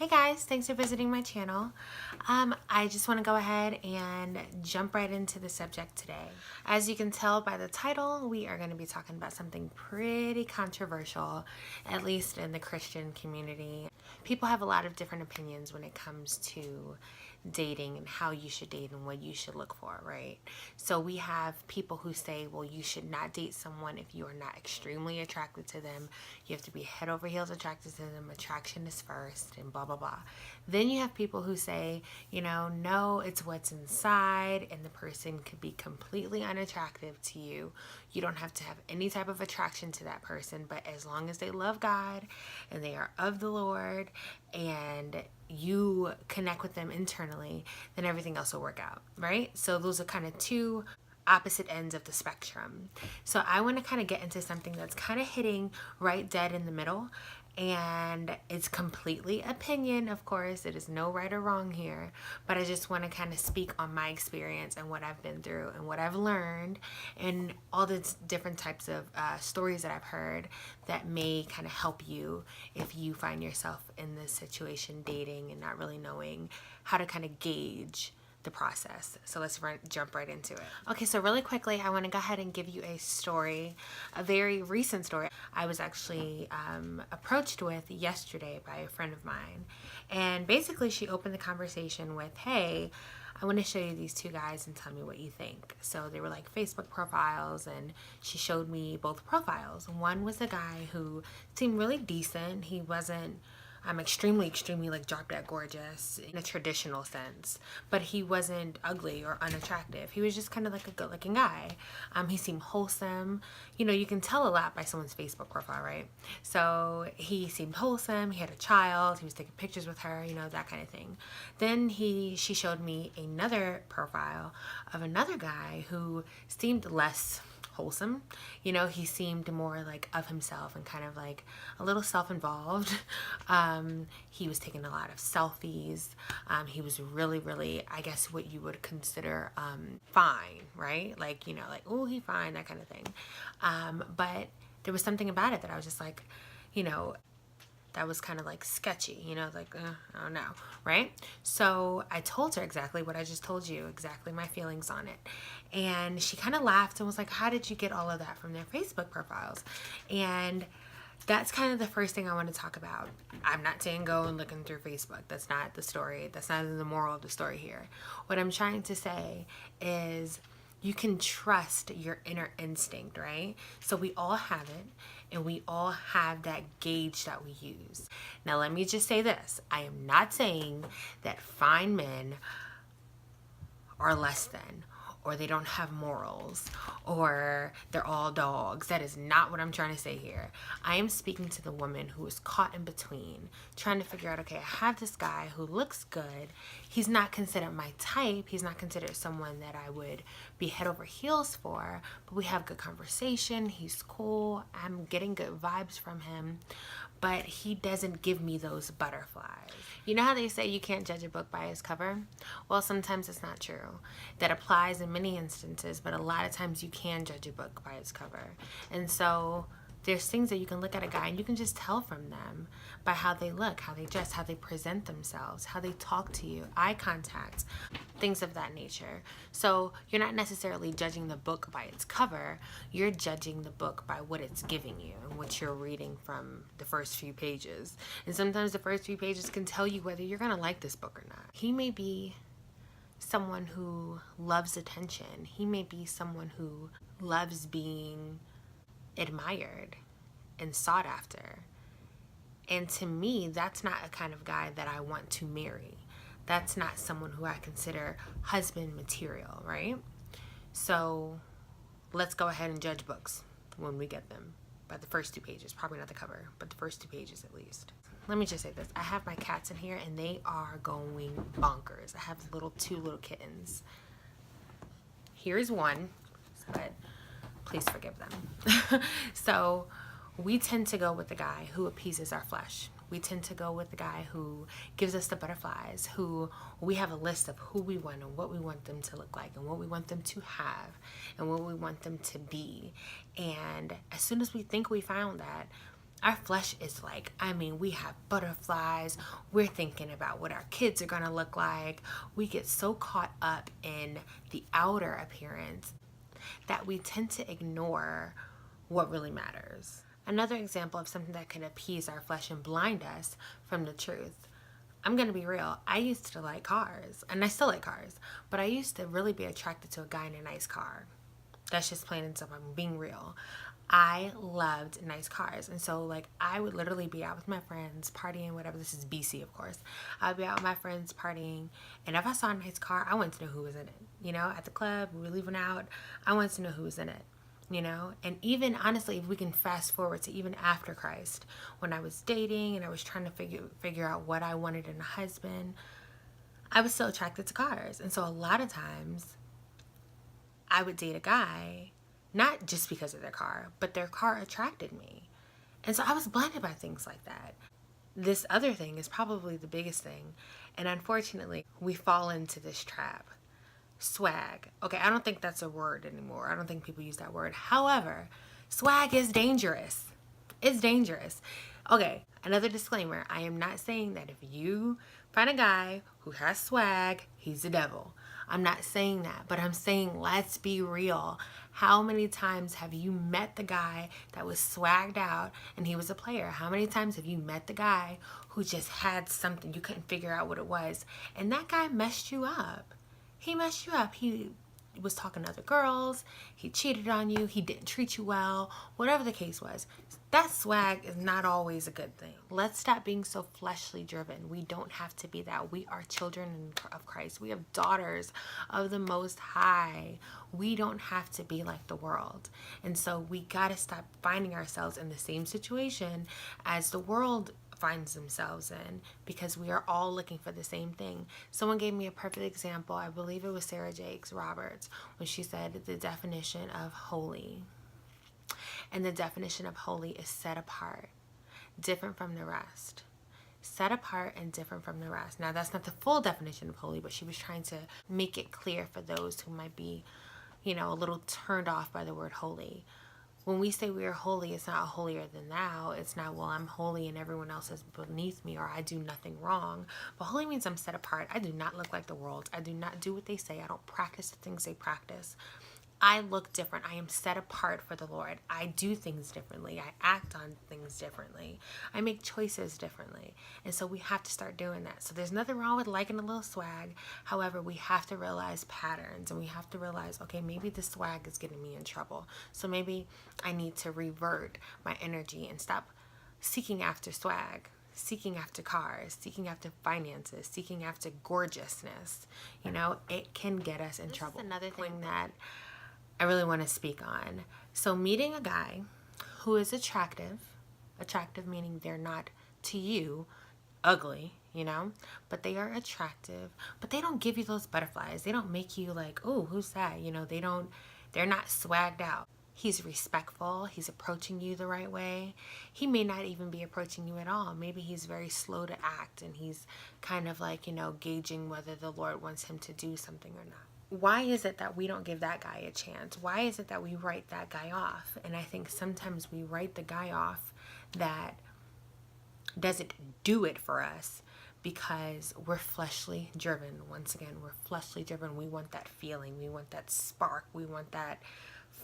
Hey guys, thanks for visiting my channel. I just want to go ahead and jump right into the subject today. As you can tell by the title, we are going to be talking about something pretty controversial, at least in the Christian community. People have a lot of different opinions when it comes to dating and how you should date and what you should look for, right? So we have people who say, well, you should not date someone if you are not extremely attracted to them. You have to be head over heels attracted to them. Attraction is first and blah, blah, blah. Then you have people who say, no, it's what's inside, and the person could be completely unattractive to you. You don't have to have any type of attraction to that person, but as long as they love God and they are of the Lord and you connect with them internally, then everything else will work out, right? So those are kind of two opposite ends of the spectrum. So I want to kind of get into something that's kind of hitting right dead in the middle, and it's completely opinion, of course. It is no right or wrong here, but I just want to kind of speak on my experience and what I've been through and what I've learned and all the different types of stories that I've heard that may kind of help you if you find yourself in this situation dating and not really knowing how to kind of gauge the process. So let's jump right into it. Okay, so really quickly, I want to go ahead and give you a story, a very recent story. I was actually approached with yesterday by a friend of mine, and basically she opened the conversation with, hey, I want to show you these two guys and tell me what you think. So they were like Facebook profiles, and she showed me both profiles. One was a guy who seemed really decent. He wasn't extremely like drop dead gorgeous in a traditional sense, but he wasn't ugly or unattractive. He was just kind of like a good looking guy. He seemed wholesome. You can tell a lot by someone's Facebook profile, right? So he seemed wholesome. He had a child. He was taking pictures with her, that kind of thing. Then she showed me another profile of another guy who seemed less wholesome. He seemed more like of himself and kind of like a little self-involved. He was taking a lot of selfies. He was really, I guess what you would consider fine, right? Like, oh, he fine, that kind of thing. But there was something about it that I was just like, that was kind of like sketchy, like, I don't know, right? So I told her exactly what I just told you, exactly my feelings on it. And she kind of laughed and was like, how did you get all of that from their Facebook profiles? And that's kind of the first thing I want to talk about. I'm not saying go and looking through Facebook. That's not the story. That's not the moral of the story here. What I'm trying to say is you can trust your inner instinct, right? So we all have it, and we all have that gauge that we use. Now, let me just say this. I am not saying that fine men are less than, or they don't have morals, or they're all dogs. That is not what I'm trying to say here. I am speaking to the woman who is caught in between, trying to figure out, okay, I have this guy who looks good. He's not considered my type. He's not considered someone that I would be head over heels for, but we have good conversation. He's cool. I'm getting good vibes from him, but he doesn't give me those butterflies. You know how they say you can't judge a book by its cover? Well, sometimes it's not true. That applies in many instances, but a lot of times you can judge a book by its cover. And so there's things that you can look at a guy and you can just tell from them by how they look, how they dress, how they present themselves, how they talk to you, eye contact, things of that nature. So you're not necessarily judging the book by its cover. You're judging the book by what it's giving you and what you're reading from the first few pages. And sometimes the first few pages can tell you whether you're going to like this book or not. He may be someone who loves attention. He may be someone who loves being admired and sought after. And to me, that's not a kind of guy that I want to marry. That's not someone who I consider husband material, right? So let's go ahead and judge books when we get them by the first two pages. Probably not the cover, but the first two pages at least. Let me just say this. I have my cats in here and they are going bonkers. I have two little kittens. Here's one, but please forgive them. So we tend to go with the guy who appeases our flesh. We tend to go with the guy who gives us the butterflies, who we have a list of who we want and what we want them to look like and what we want them to have and what we want them to be. And as soon as we think we found that, Our flesh is like, we have butterflies. We're thinking about what our kids are going to look like. We get so caught up in the outer appearance that we tend to ignore what really matters. Another example of something that can appease our flesh and blind us from the truth. I'm going to be real. I used to like cars, and I still like cars, but I used to really be attracted to a guy in a nice car. That's just plain and simple. I'm being real. I loved nice cars. And so, like, I would literally be out with my friends partying, whatever. This is BC, of course. I'd be out with my friends partying. And if I saw a nice car, I wanted to know who was in it. You know, at the club, we were leaving out. I wanted to know who was in it. You know, and even honestly, if we can fast forward to even after Christ, when I was dating and I was trying to figure out what I wanted in a husband, I was still attracted to cars. And so a lot of times I would date a guy, not just because of their car, but their car attracted me. And so I was blinded by things like that. This other thing is probably the biggest thing. And unfortunately, we fall into this trap. Swag. Okay, I don't think that's a word anymore. I don't think people use that word. However, swag is dangerous. It's dangerous. Okay, another disclaimer. I am not saying that if you find a guy who has swag, he's the devil. I'm not saying that, but I'm saying let's be real. How many times have you met the guy that was swagged out and he was a player? How many times have you met the guy who just had something, you couldn't figure out what it was, and that guy messed you up? He messed you up. He was talking to other girls. He cheated on you. He didn't treat you well. Whatever the case was. That swag is not always a good thing. Let's stop being so fleshly driven. We don't have to be that. We are children of Christ. We have daughters of the Most High. We don't have to be like the world. And so we got to stop finding ourselves in the same situation as the world finds themselves in, because we are all looking for the same thing. Someone gave me a perfect example. I believe it was Sarah Jakes Roberts, when she said the definition of holy. And the definition of holy is set apart, different from the rest. Set apart and different from the rest. Now, that's not the full definition of holy, but she was trying to make it clear for those who might be, a little turned off by the word holy. When we say we are holy, it's not holier than thou. It's not, well, I'm holy and everyone else is beneath me, or I do nothing wrong. But holy means I'm set apart. I do not look like the world. I do not do what they say. I don't practice the things they practice. I look different. I am set apart for the Lord. I do things differently. I act on things differently. I make choices differently. And so we have to start doing that. So there's nothing wrong with liking a little swag. However, we have to realize patterns, and we have to realize, okay, maybe this swag is getting me in trouble. So maybe I need to revert my energy and stop seeking after swag, seeking after cars, seeking after finances, seeking after gorgeousness. It can get us in trouble. This is another thing that I really want to speak on. So meeting a guy who is attractive meaning they're not to you ugly, but they are attractive, but they don't give you those butterflies. They don't make you like, oh, who's that? They're not swagged out. He's respectful. He's approaching you the right way. He may not even be approaching you at all. Maybe he's very slow to act, and he's kind of like, gauging whether the Lord wants him to do something or not. Why is it that we don't give that guy a chance? Why is it that we write that guy off? And I think sometimes we write the guy off that doesn't do it for us because we're fleshly driven. Once again, we're fleshly driven. We want that feeling. We want that spark. We want that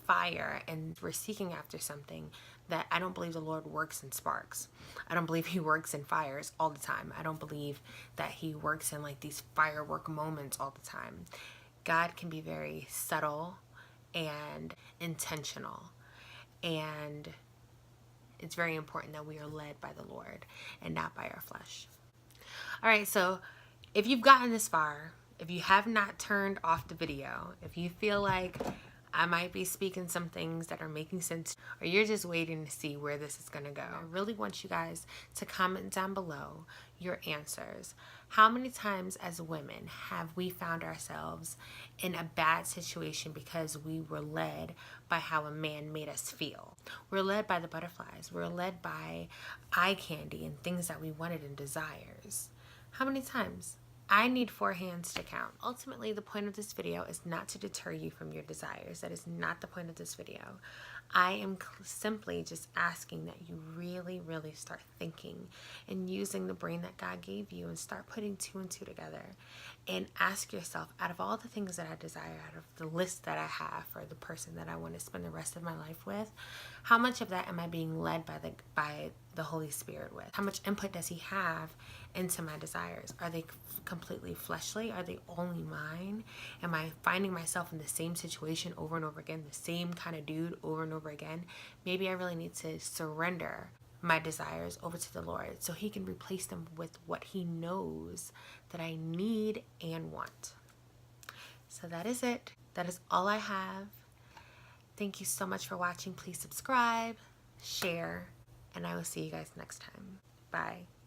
fire. And we're seeking after something that I don't believe the Lord works in sparks. I don't believe he works in fires all the time. I don't believe that he works in like these firework moments all the time. God can be very subtle and intentional, and it's very important that we are led by the Lord and not by our flesh. All right, so if you've gotten this far, if you have not turned off the video, if you feel like I might be speaking some things that are making sense, or you're just waiting to see where this is going to go, I really want you guys to comment down below your answers. How many times as women have we found ourselves in a bad situation because we were led by how a man made us feel? We're led by the butterflies. We're led by eye candy and things that we wanted and desires. How many times? I need 4 hands to count. Ultimately, the point of this video is not to deter you from your desires. That is not the point of this video. I am simply just asking that you really, really start thinking and using the brain that God gave you and start putting 2 and 2 together and ask yourself, out of all the things that I desire, out of the list that I have for the person that I want to spend the rest of my life with, how much of that am I being led by the Holy Spirit with? How much input does he have into my desires? Are they completely fleshly? Are they only mine? Am I finding myself in the same situation over and over again, the same kind of dude over and over again? Maybe I really need to surrender my desires over to the Lord so he can replace them with what he knows that I need and want. So that is it. That is all I have. Thank you so much for watching. Please subscribe, share, and I will see you guys next time. Bye.